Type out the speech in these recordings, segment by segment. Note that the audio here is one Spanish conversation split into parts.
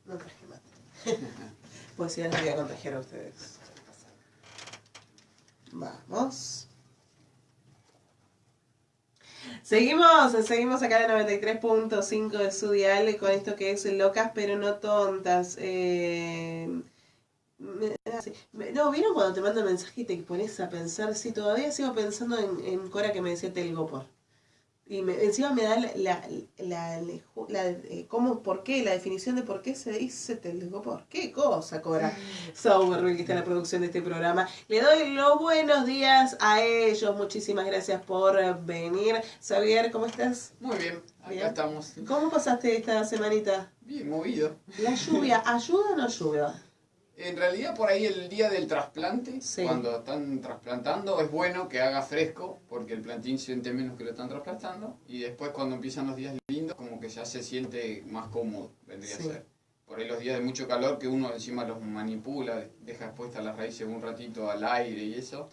No traje mate. Pues si no les voy a contagiar a ustedes. Vamos. Seguimos acá en 93.5 de su dial con esto que es Locas pero no tontas. No, ¿vieron cuando te mando un mensaje y te pones a pensar? Sí, todavía sigo pensando en Cora que me decía Telgopor. Y encima me da cómo, por qué, la definición de por qué se dice telescopor. ¿Qué cosa, Cora? Sauber, que está en la producción de este programa. Le doy los buenos días a ellos. Muchísimas gracias por venir. Xavier, ¿cómo estás? Muy bien, acá Bien. estamos. ¿Cómo pasaste esta semanita? Bien, movido. ¿La lluvia ayuda o no ayuda? En realidad por ahí el día del trasplante, Sí. cuando están trasplantando, es bueno que haga fresco, porque el plantín siente menos que lo están trasplantando, y después cuando empiezan los días lindos, como que ya se siente más cómodo, vendría a ser. Por ahí los días de mucho calor, que uno encima los manipula, deja expuestas las raíces un ratito al aire y eso,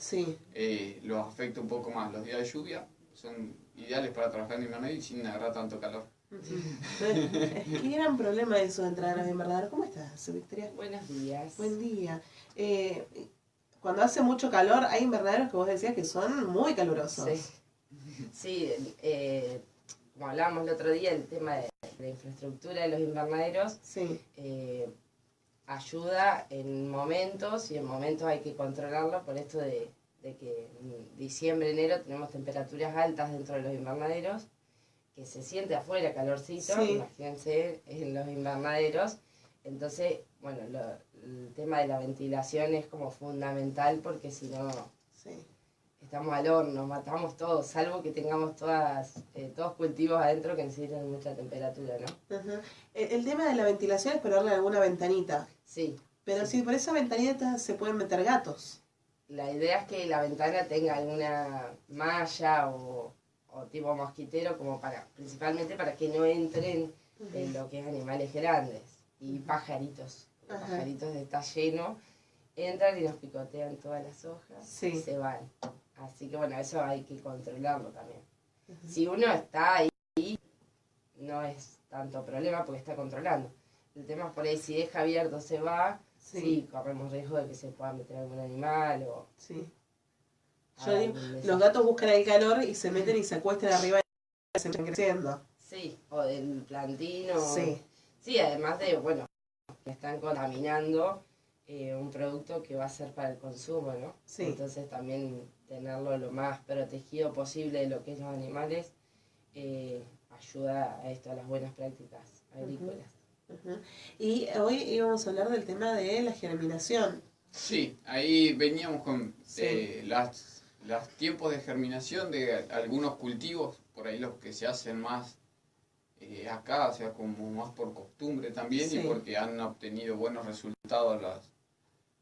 los afecta un poco más. Los días de lluvia son ideales para trabajar en invernadero y sin agarrar tanto calor. Qué gran problema eso de entrar a los invernaderos. ¿Cómo estás, Victoria? Buenos días. Buen día. Cuando hace mucho calor, hay invernaderos que vos decías que son muy calurosos. Sí, como hablábamos el otro día, el tema de la infraestructura de los invernaderos ayuda en momentos, y en momentos hay que controlarlo por esto de que en diciembre, enero tenemos temperaturas altas dentro de los invernaderos, que se siente afuera calorcito, imagínense en los invernaderos. Entonces, bueno, el tema de la ventilación es como fundamental, porque si no estamos al horno, matamos todo, salvo que tengamos todos cultivos adentro que necesitan mucha temperatura, ¿no? El tema de la ventilación es ponerle alguna ventanita. Sí. Pero si por esa ventanita se pueden meter gatos. La idea es que la ventana tenga alguna malla o tipo mosquitero, como principalmente para que no entren en lo que es animales grandes y pajaritos. Los pajaritos está lleno, entran y nos picotean todas las hojas y se van. Así que bueno, eso hay que controlarlo también. Si uno está ahí, no es tanto problema porque está controlando. El tema es por ahí, si deja abierto se va, corremos riesgo de que se pueda meter algún animal o... Yo digo, los gatos buscan el calor y se meten y se acuestan arriba y se van creciendo. Sí, o del plantín o... Sí, además de, bueno, que están contaminando un producto que va a ser para el consumo, ¿no? Entonces también tenerlo lo más protegido posible de lo que es los animales ayuda a esto, a las buenas prácticas agrícolas. Y hoy íbamos a hablar del tema de la germinación. Sí, ahí veníamos con los tiempos de germinación de algunos cultivos, por ahí los que se hacen más acá, o sea, como más por costumbre también, y porque han obtenido buenos resultados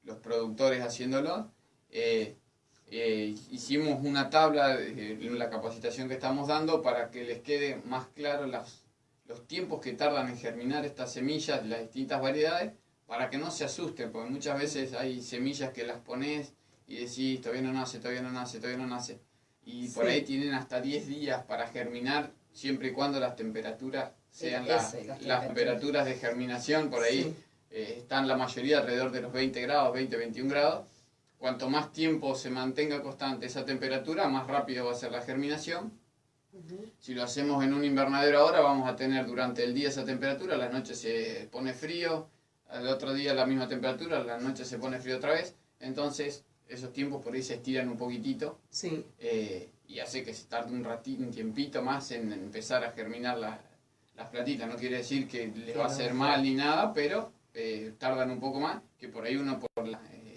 los productores haciéndolo. Hicimos una tabla en la capacitación que estamos dando para que les quede más claro los tiempos que tardan en germinar estas semillas, las distintas variedades, para que no se asusten, porque muchas veces hay semillas que las pones y decís, todavía no nace, todavía no nace, todavía no nace. Y por ahí tienen hasta 10 días para germinar, siempre y cuando las temperaturas sean las temperaturas de germinación. Por ahí están la mayoría alrededor de los 20 grados, 20, 21 grados. Cuanto más tiempo se mantenga constante esa temperatura, más rápido va a ser la germinación. Si lo hacemos en un invernadero ahora, vamos a tener durante el día esa temperatura, a la noche se pone frío, al otro día la misma temperatura, a la noche se pone frío otra vez. Entonces, esos tiempos por ahí se estiran un poquitito y hace que se tarde un tiempito más en empezar a germinar las plantitas. No quiere decir que les va a hacer mal ni nada, pero tardan un poco más, que por ahí uno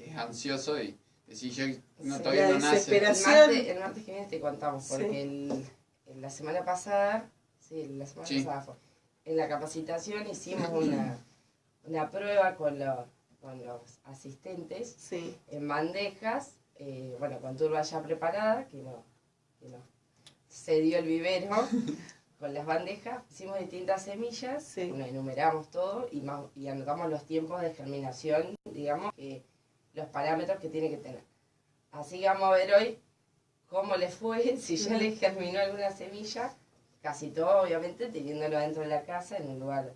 es ansioso y decir, yo todavía no nace. El martes que viene te contamos, porque la semana pasada, pasada fue, en la capacitación hicimos una prueba con los asistentes en bandejas, con turba ya preparada, que no se dio el vivero, con las bandejas, hicimos distintas semillas, enumeramos todo y anotamos los tiempos de germinación, digamos, los parámetros que tiene que tener. Así que vamos a ver hoy cómo les fue, si ya les germinó alguna semilla, casi todo obviamente teniéndolo dentro de la casa en un lugar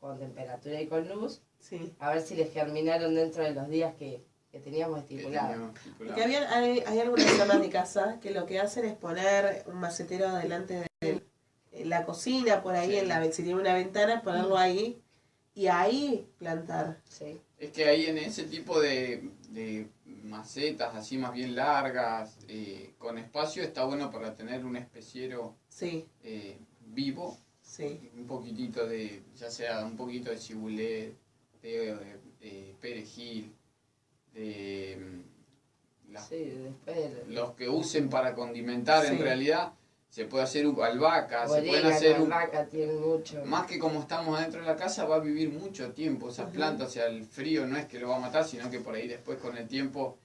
con temperatura y con luz, Sí. a ver si les germinaron dentro de los días que teníamos estipulados. Porque hay algunas zonas de casa que lo que hacen es poner un macetero delante de la cocina, por ahí, si tiene una ventana, ponerlo ahí y ahí plantar. Sí. Es que ahí en ese tipo de macetas así más bien largas, con espacio, está bueno para tener un especiero vivo. Sí. Un poquitito de, ya sea un poquito de cibulet, de perejil, los que usen para condimentar en realidad. Se puede hacer albahaca, se pueden hacer albahaca tiene mucho. Más que como estamos adentro de la casa, va a vivir mucho tiempo esas plantas, o sea, el frío no es que lo va a matar, sino que por ahí después con el tiempo,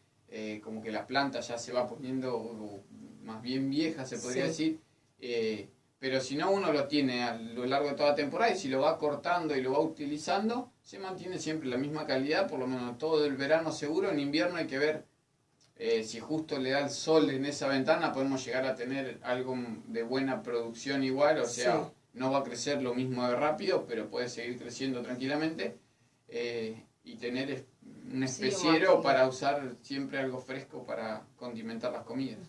como que la planta ya se va poniendo más bien vieja, se podría decir, pero si no, uno lo tiene a lo largo de toda la temporada y si lo va cortando y lo va utilizando, se mantiene siempre la misma calidad, por lo menos todo el verano seguro. En invierno hay que ver si justo le da el sol en esa ventana, podemos llegar a tener algo de buena producción igual, o sea, no va a crecer lo mismo de rápido, pero puede seguir creciendo tranquilamente, y tener un especiero para usar siempre algo fresco para condimentar las comidas.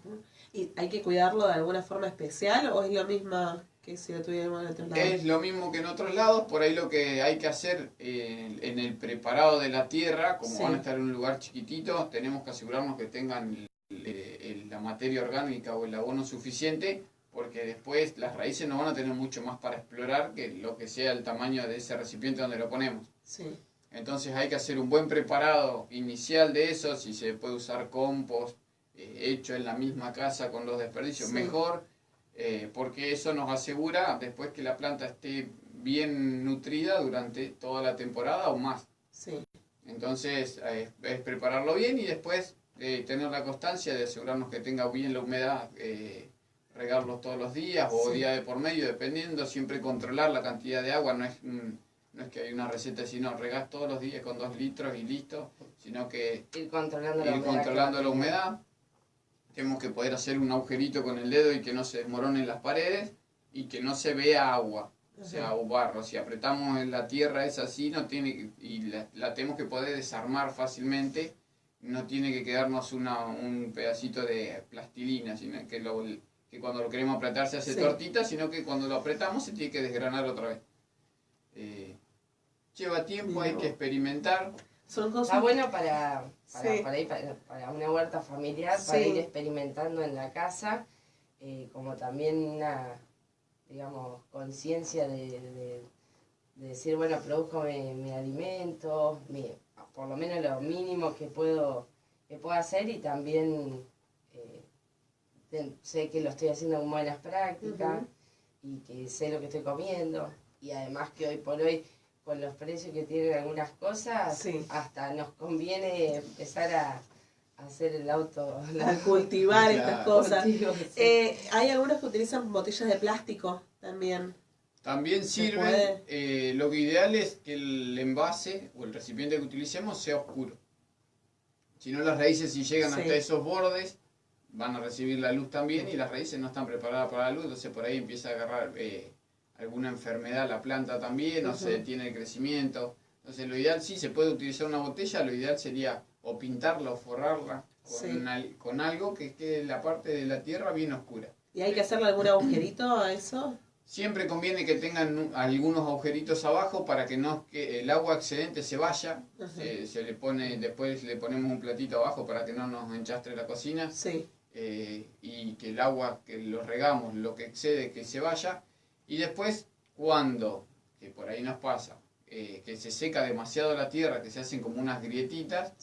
¿Y hay que cuidarlo de alguna forma especial o es lo mismo que si lo tuviéramos en otros lados? Es lo mismo que en otros lados, por ahí lo que hay que hacer en el preparado de la tierra, como van a estar en un lugar chiquitito, tenemos que asegurarnos que tengan la materia orgánica o el abono suficiente, porque después las raíces no van a tener mucho más para explorar que lo que sea el tamaño de ese recipiente donde lo ponemos. Sí. Entonces hay que hacer un buen preparado inicial de eso, si se puede usar compost hecho en la misma casa con los desperdicios, mejor, porque eso nos asegura después que la planta esté bien nutrida durante toda la temporada o más. Sí. Entonces es prepararlo bien y después tener la constancia de asegurarnos que tenga bien la humedad, regarlos todos los días o día de por medio, dependiendo, siempre controlar la cantidad de agua, no es que hay una receta, sino regás todos los días con 2 litros y listo, sino que ir controlando la humedad. Tenemos que poder hacer un agujerito con el dedo y que no se desmoronen las paredes y que no se vea agua, o sea, o barro. Si apretamos en la tierra es así, y la tenemos que poder desarmar fácilmente, no tiene que quedarnos un pedacito de plastilina, sino que cuando lo queremos apretar se hace tortita, sino que cuando lo apretamos se tiene que desgranar otra vez. Lleva tiempo, hay que experimentar. Son cosas... Está bueno para una huerta familiar, para ir experimentando en la casa, como también una, digamos, conciencia de decir, bueno, produzco mi alimento, por lo menos lo mínimo que puedo hacer, y también sé que lo estoy haciendo con buenas prácticas y que sé lo que estoy comiendo, y además que hoy por hoy, con los precios que tienen algunas cosas, hasta nos conviene empezar a hacer el a cultivar estas cosas. Hay algunos que utilizan botellas de plástico también. También sirven. Lo que ideal es que el envase o el recipiente que utilicemos sea oscuro. Si no, las raíces, si llegan hasta esos bordes, van a recibir la luz también, y las raíces no están preparadas para la luz, entonces por ahí empieza a agarrar alguna enfermedad la planta también, o se detiene el crecimiento. Entonces lo ideal, sí se puede utilizar una botella, lo ideal sería o pintarla o forrarla con algo que quede la parte de la tierra bien oscura. ¿Y hay que hacerle algún agujerito a eso? Siempre conviene que tengan algunos agujeritos abajo para que el agua excedente se vaya. Se le pone, después le ponemos un platito abajo para que no nos enchastre la cocina. Y que el agua que lo regamos, lo que excede, que se vaya. Y después, que por ahí nos pasa, que se seca demasiado la tierra, que se hacen como unas grietitas,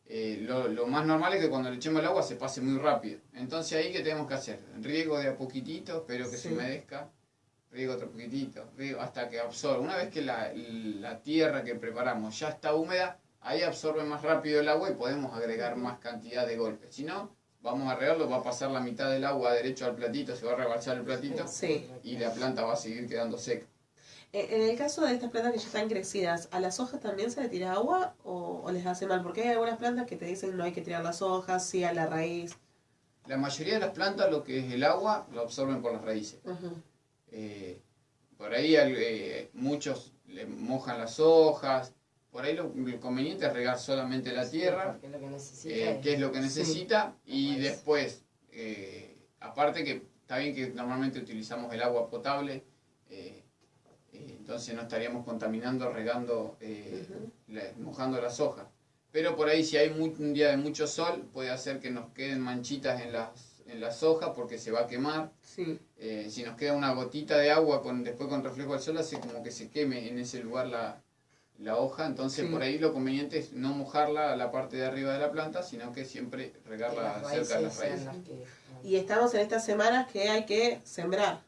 lo más normal es que cuando le echemos el agua se pase muy rápido. Entonces ahí, ¿qué tenemos que hacer? Riego de a poquitito, espero que se humedezca, riego otro poquitito, riego hasta que absorba. Una vez que la tierra que preparamos ya está húmeda, ahí absorbe más rápido el agua y podemos agregar más cantidad de golpe. Si no, vamos a regarlo, va a pasar la mitad del agua derecho al platito, se va a rebalsar el platito y la planta va a seguir quedando seca. En el caso de estas plantas que ya están crecidas, ¿a las hojas también se le tira agua o les hace mal? Porque hay algunas plantas que te dicen no hay que tirar las hojas, sí a la raíz. La mayoría de las plantas, lo que es el agua, lo absorben por las raíces. por ahí muchos le mojan las hojas. Por ahí lo conveniente es regar solamente la tierra, porque lo que necesita que es lo que necesita, sí, y después, aparte que está bien que normalmente utilizamos el agua potable, entonces no estaríamos contaminando, regando, mojando las hojas. Pero por ahí si hay un día de mucho sol, puede hacer que nos queden manchitas en las hojas porque se va a quemar. Sí. Si nos queda una gotita de agua después con reflejo del sol, hace como que se queme en ese lugar la hoja. Entonces por ahí lo conveniente es no mojarla la parte de arriba de la planta, sino que siempre regarla cerca de las raíces. Y estamos en estas semanas que hay que sembrar.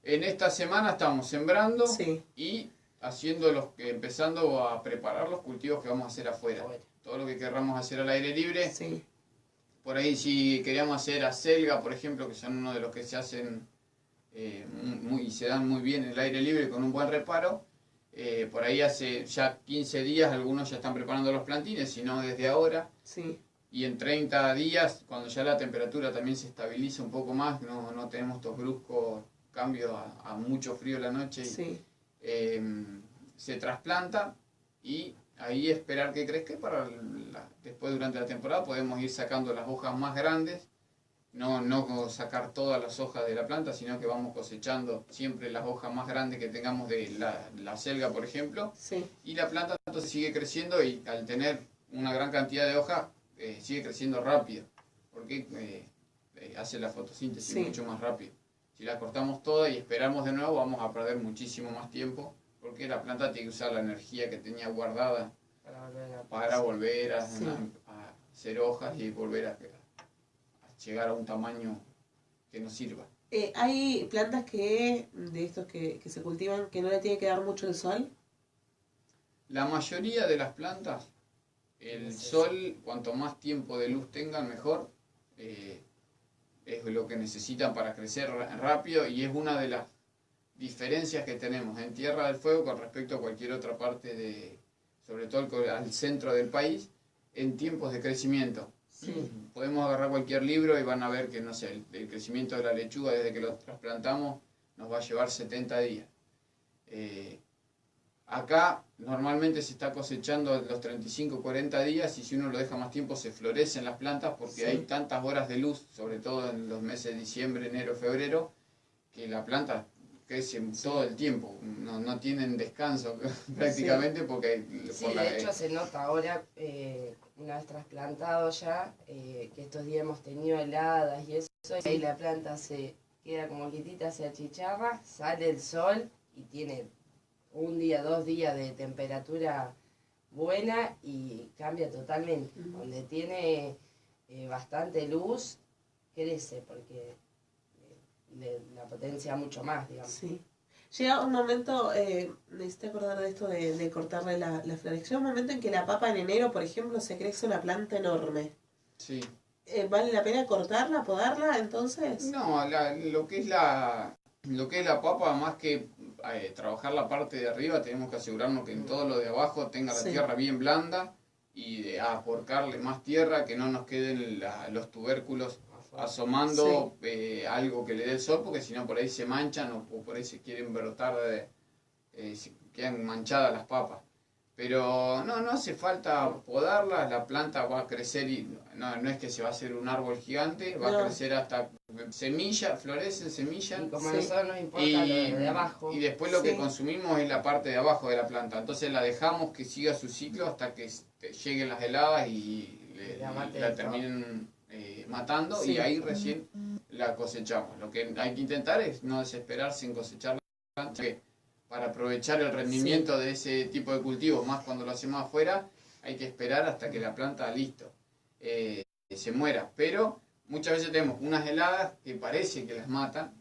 En esta semana estamos sembrando y empezando a preparar los cultivos que vamos a hacer afuera. Todo lo que querramos hacer al aire libre. Sí. Por ahí si queríamos hacer acelga, por ejemplo, que son uno de los que se hacen y se dan muy bien en el aire libre con un buen reparo, por ahí hace ya 15 días algunos ya están preparando los plantines, si no desde ahora. Sí. Y en 30 días, cuando ya la temperatura también se estabiliza un poco más, no tenemos estos bruscos cambios a mucho frío en la noche, se trasplanta y ahí esperar que crezca para después durante la temporada podemos ir sacando las hojas más grandes, no sacar todas las hojas de la planta, sino que vamos cosechando siempre las hojas más grandes que tengamos de la selga, por ejemplo, y la planta entonces sigue creciendo y al tener una gran cantidad de hojas sigue creciendo rápido, porque hace la fotosíntesis mucho más rápido. Si la cortamos toda y esperamos de nuevo, vamos a perder muchísimo más tiempo, porque la planta tiene que usar la energía que tenía guardada para volver a hacer hojas y volver a llegar a un tamaño que nos sirva. ¿Hay plantas de estos que se cultivan que no le tiene que dar mucho el sol? La mayoría de las plantas, el sol, cuanto más tiempo de luz tengan, mejor. Es lo que necesitan para crecer rápido y es una de las diferencias que tenemos en Tierra del Fuego con respecto a cualquier otra parte sobre todo al centro del país, en tiempos de crecimiento. Podemos agarrar cualquier libro y van a ver que, no sé, el crecimiento de la lechuga desde que lo trasplantamos nos va a llevar 70 días. Acá normalmente se está cosechando los 35-40 días y si uno lo deja más tiempo se florecen las plantas porque hay tantas horas de luz, sobre todo en los meses de diciembre, enero, febrero, que la planta crece todo el tiempo, no tienen descanso prácticamente porque... de hecho se nota ahora, una vez trasplantado ya, que estos días hemos tenido heladas y eso, y ahí la planta se queda como quietita, se achicharra, sale el sol y tiene un día, 2 días de temperatura buena y cambia totalmente. Donde tiene bastante luz, crece porque la potencia mucho más, digamos. Sí. Llega un momento, me hiciste acordar de esto de cortarle la flores. Llega un momento en que la papa en enero, por ejemplo, se crece una planta enorme. Sí. ¿Vale la pena cortarla, podarla, entonces? No, lo que es la papa, más que trabajar la parte de arriba, tenemos que asegurarnos que en todo lo de abajo tenga la tierra bien blanda y aporcarle más tierra, que no nos queden los tubérculos asomando algo que le dé el sol, porque si no por ahí se manchan o por ahí se quieren brotar, quedan manchadas las papas. Pero no hace falta podarlas, la planta va a crecer y no es que se va a hacer un árbol gigante, va a crecer hasta semilla, florecen semillas. Y como a nosotros nos importa lo de abajo. Y después lo que consumimos es la parte de abajo de la planta. Entonces la dejamos que siga su ciclo hasta que lleguen las heladas y la terminen matando y ahí recién la cosechamos. Lo que hay que intentar es no desesperarse en cosechar la planta, para aprovechar el rendimiento de ese tipo de cultivos, más cuando lo hacemos afuera, hay que esperar hasta que la planta, listo, se muera. Pero muchas veces tenemos unas heladas que parece que las matan,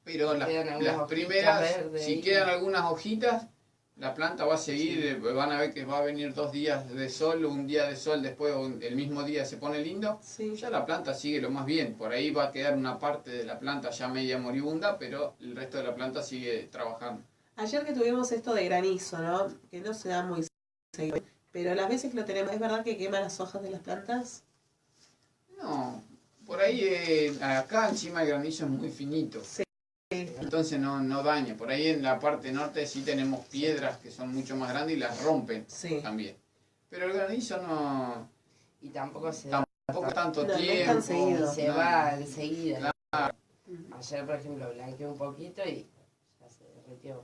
pero las primeras, si quedan algunas hojitas, la planta va a seguir, van a ver que va a venir 2 días de sol, un día de sol, después el mismo día se pone lindo, ya la planta sigue lo más bien. Por ahí va a quedar una parte de la planta ya media moribunda, pero el resto de la planta sigue trabajando. Ayer que tuvimos esto de granizo, ¿no? Que no se da muy seguido, pero las veces que lo tenemos, ¿es verdad que quema las hojas de las plantas? No, por ahí acá encima el granizo es muy finito. entonces no daña. Por ahí en la parte norte sí tenemos piedras que son mucho más grandes y las rompen también. Pero el granizo no... Y tampoco se tampoco tanto no, tiempo. No es tan seguido. Se va enseguida. Claro. Ayer, por ejemplo, blanqueé un poquito y ya se derritió.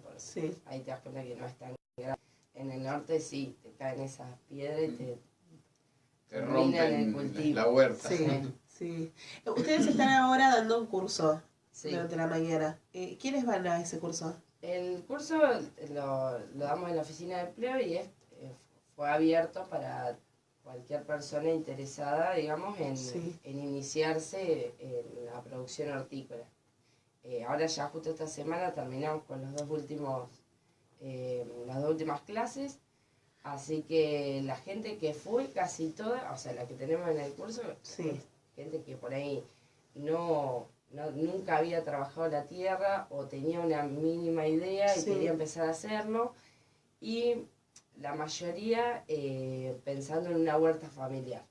Ahí te das cuenta que no es tan grave. En el norte sí, te caen esas piedras y te rompen el cultivo. La huerta. Sí. Ustedes están ahora dando un curso durante la mañana. ¿Quiénes van a ese curso? El curso lo damos en la oficina de empleo y fue abierto para cualquier persona interesada, digamos, en iniciarse en la producción hortícola. Ahora ya justo esta semana terminamos con las dos últimas clases, así que la gente que fue, casi toda, o sea, la que tenemos en el curso, es gente que por ahí nunca había trabajado la tierra o tenía una mínima idea y quería empezar a hacerlo, y la mayoría pensando en una huerta familiar.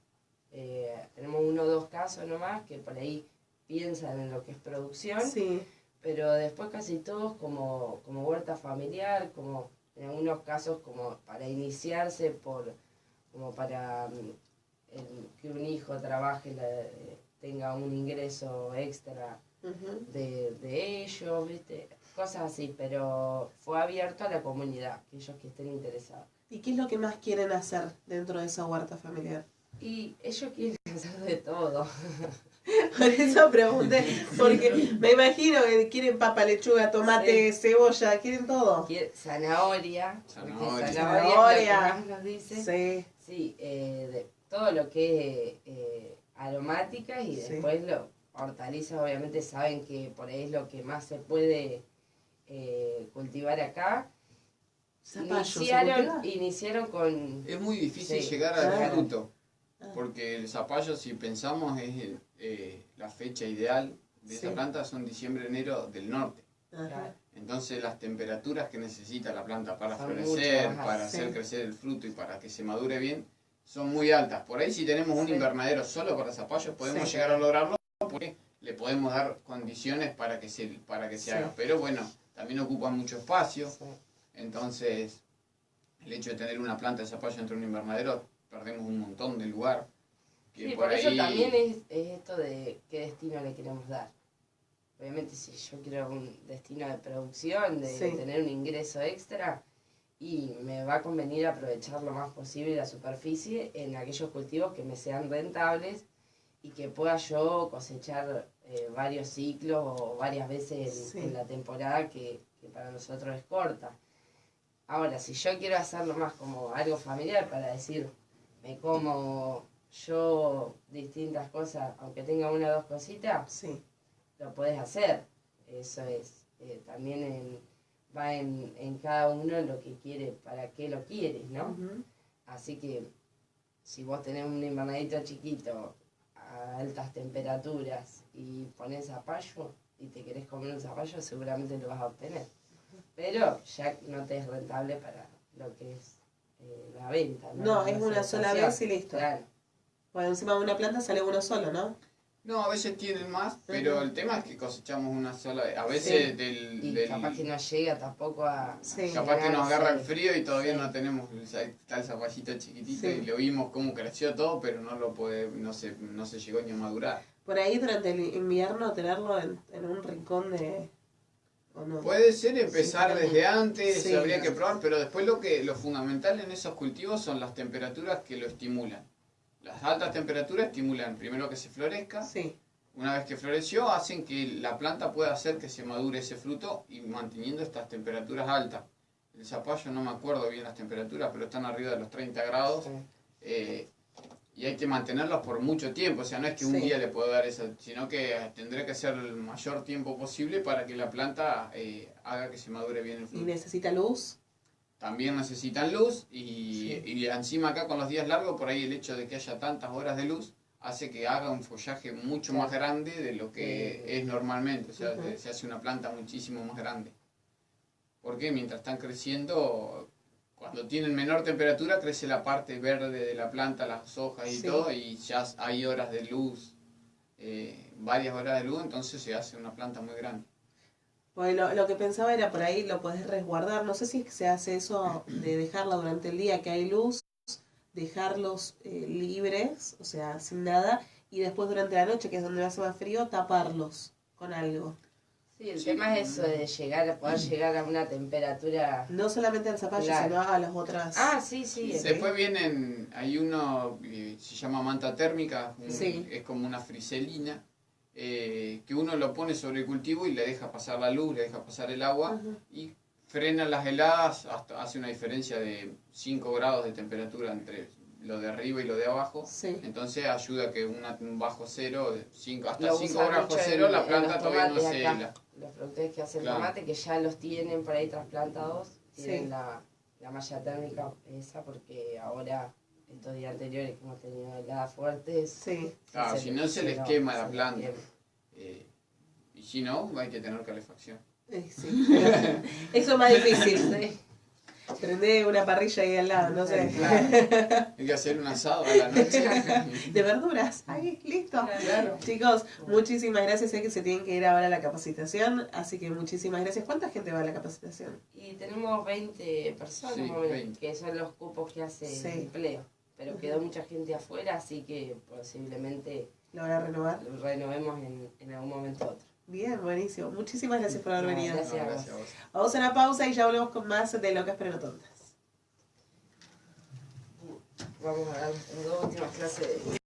Tenemos 1 o 2 casos nomás que por ahí piensan en lo que es producción, pero después casi todos como huerta familiar, como en algunos casos como para iniciarse, como para que un hijo trabaje, tenga un ingreso extra de ellos, ¿viste? Cosas así, pero fue abierto a la comunidad, aquellos que estén interesados. ¿Y qué es lo que más quieren hacer dentro de esa huerta familiar? Y ellos quieren hacer de todo. Por eso pregunté, porque me imagino que quieren papa, lechuga, tomate, cebolla, quieren todo. Zanahoria. Zanahoria. Nos dice. Sí, de todo lo que es aromáticas y después hortalizas, obviamente saben que por ahí es lo que más se puede cultivar acá. Iniciaron con... Es muy difícil llegar al fruto, porque el zapallo, si pensamos, es la fecha ideal de esa planta, son diciembre, enero del norte. Entonces las temperaturas que necesita la planta para florecer, para hacer crecer el fruto y para que se madure bien, son muy altas. Por ahí si tenemos un invernadero solo para zapallos podemos llegar a lograrlo, porque le podemos dar condiciones para que se haga. Pero bueno, también ocupan mucho espacio. Entonces, el hecho de tener una planta de zapallo dentro de un invernadero, perdemos un montón de lugar. Que por eso también es esto de qué destino le queremos dar. Obviamente, si yo quiero un destino de producción, de tener un ingreso extra, y me va a convenir aprovechar lo más posible la superficie en aquellos cultivos que me sean rentables y que pueda yo cosechar varios ciclos o varias veces en la temporada que para nosotros es corta. Ahora, si yo quiero hacerlo más como algo familiar, para decir, me como yo distintas cosas, aunque tenga 1 o 2 cositas, lo podés hacer. Eso es, también va en cada uno lo que quiere, para qué lo quieres, ¿no? Así que, si vos tenés un invernadito chiquito, a altas temperaturas, y pones zapallo, y te querés comer un zapallo, seguramente lo vas a obtener. Pero ya no te es rentable para lo que es la venta, ¿no? No, es una sola vez y listo. Claro. Bueno, encima de una planta sale uno solo, ¿no? No, a veces tienen más, pero el tema es que cosechamos una sola vez. A veces capaz que no llega tampoco a... Capaz que nos agarra el frío y todavía no tenemos tal zapallito chiquitito y lo vimos cómo creció todo, pero no se llegó ni a madurar. Por ahí durante el invierno tenerlo en un rincón de... No. Puede ser empezar desde antes, habría que probar, pero después lo fundamental en esos cultivos son las temperaturas que lo estimulan. Las altas temperaturas estimulan primero que se florezca. Una vez que floreció, hacen que la planta pueda hacer que se madure ese fruto y manteniendo estas temperaturas altas. El zapallo no me acuerdo bien las temperaturas, pero están arriba de los 30 grados. Y hay que mantenerlos por mucho tiempo, o sea, no es que un día le puedo dar eso, sino que tendré que ser el mayor tiempo posible para que la planta haga que se madure bien el fruto. ¿Y necesita luz? También necesitan luz y encima acá con los días largos, por ahí el hecho de que haya tantas horas de luz hace que haga un follaje mucho más grande de lo que es normalmente, o sea, se hace una planta muchísimo más grande. Porque mientras están creciendo... Cuando tienen menor temperatura crece la parte verde de la planta, las hojas y todo, y ya hay horas de luz, varias horas de luz, entonces se hace una planta muy grande. Pues lo que pensaba era por ahí lo podés resguardar. No sé si se hace eso de dejarla durante el día que hay luz, dejarlos libres, o sea, sin nada, y después durante la noche, que es donde hace más frío, taparlos con algo. Sí, el tema es eso de poder llegar a una temperatura. No solamente al zapallo, Claro. sino a las otras. Ah, sí, sí. Después vienen, hay uno, se llama manta térmica, Sí. es como una friselina, que uno lo pone sobre el cultivo y le deja pasar la luz, le deja pasar el agua, Ajá. y frena las heladas, hasta hace una diferencia de 5 grados de temperatura entre lo de arriba y lo de abajo. Sí. Entonces ayuda a que un bajo cero, hasta Lo 5 usan grados mucho bajo cero, la en planta los todavía no tomates se acá. hela. Los productores que hacen Claro. tomate, que ya los tienen por ahí trasplantados, tienen Sí. la malla térmica esa, porque ahora, estos días anteriores que hemos tenido heladas fuertes, Sí. Claro, si no se les quema la les planta. quema. Y si no, hay que tener calefacción. Sí. Eso es más difícil. Sí. Prende una parrilla ahí al lado, no sé. Claro. Hay que hacer un asado a la noche. De verduras. Ahí, listo. Claro. Chicos, muchísimas gracias. Sé que se tienen que ir ahora a la capacitación, así que muchísimas gracias. ¿Cuánta gente va a la capacitación? Y tenemos 20 personas, Sí, más o menos, 20. que son los cupos que hace Sí. el empleo. Pero quedó mucha gente afuera, así que posiblemente ¿Lo van a renovar? lo renovemos en algún momento u otro. Bien, buenísimo. Muchísimas gracias por haber No, venido. gracias. No, gracias a vos. Vamos a una pausa y ya volvemos con más de Locas pero no tontas. Vamos a dar las dos últimas clases de